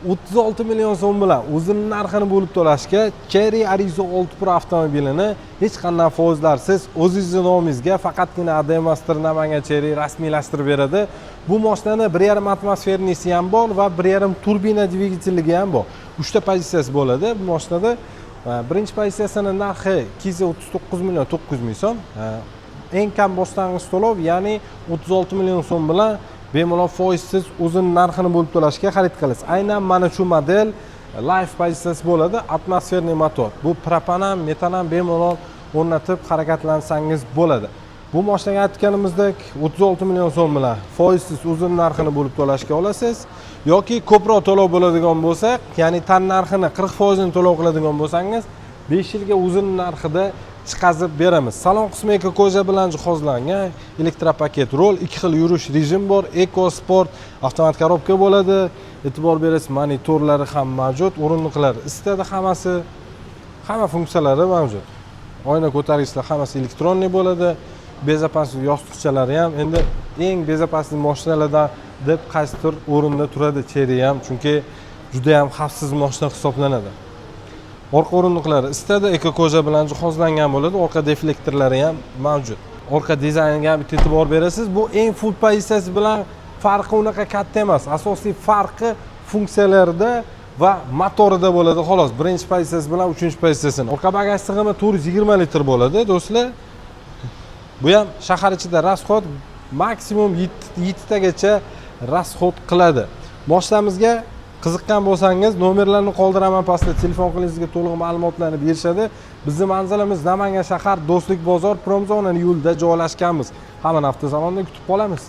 36 million so'm bilan o'zining narxini bo'lib to'lashga Chery Arizo 6 Pro avtomobilini hech qanday foizlarsiz o'zingizning nomingizga faqatgina Ademaster Namangan Chery rasmiylashtirib beradi. Bu mashinani 1.5 atmosfernisi ham bor va 1.5 turbina dvigatelligi ham bor. 3 ta pozitsiyasi bo'ladi bu mashinada. Birinchi pozitsiyasining narxi 239 million 900 ming so'm. Eng kam boshlang'ich to'lov, ya'ni 36 million so'm bilan bemalol foizsiz o'zining narxini bo'lib to'lashga xarid qilasiz. Aynan mana shu model Life pozitsiyasi bo'ladi, atmosferniy motor. Bu propan ham, metan ham bemalol o'rnatib harakatlansangiz bo'ladi. Bu mashinaga aytganimizdek 36 million so'm bilan foizsiz o'zining narxini bo'lib to'lashga olasiz yoki ko'proq to'lov bo'ladigan bo'lsa, ya'ni tan narxini 40% ni to'lov qiladigan bo'lsangiz 5 yilga o'zining narxida chiqazib beramiz. Salon qismi ekoko'ja bilan jihozlangan, elektropaket rol, 2 xil yurish rejim bor, Eco Sport, avtomat korobka bo'ladi. E'tibor berasiz, monitorlari ham mavjud, o'rindiqlar istada hammasi, hamma funksiyalari mavjud. Oyna ko'targichlar hammasi elektronniy bo'ladi. Bezopaslik yostiqchalari ham endi eng bezopaslik mashinalardan deb qaysidir o'rinda turadi Chery ham, chunki juda ham xavfsiz mashina hisoblanadi. Orqa o'rindiqlari istada ekoko'ja bilan jihozlangan bo'ladi, orqa deflektorlari ham mavjud. Orqa dizayniga ham e'tibor berasiz. Bu eng full pozitsiyasi bilan farqi unaqa katta emas. Asosiy farqi funksiyalarida va motorida bo'ladi xolos. Birinchi pozitsiyasi bilan uchinchi pozitsiyasini. Orqa bagaj sig'imi 420 litr bo'ladi, do'stlar. Bu ham shahar ichida rasxod maksimum 7 tagacha rasxod qiladi. Mashinamizga qiziqqan bo'lsangiz, nomerlarni qoldiraman pastda, telefon qilingizga to'liq ma'lumotlarni berishadi. Bizning manzilimiz Namangan shahar, Do'stlik bozor, Promzona yo'lida joylashganmiz. Hamma avtosalonda kutib qolamiz.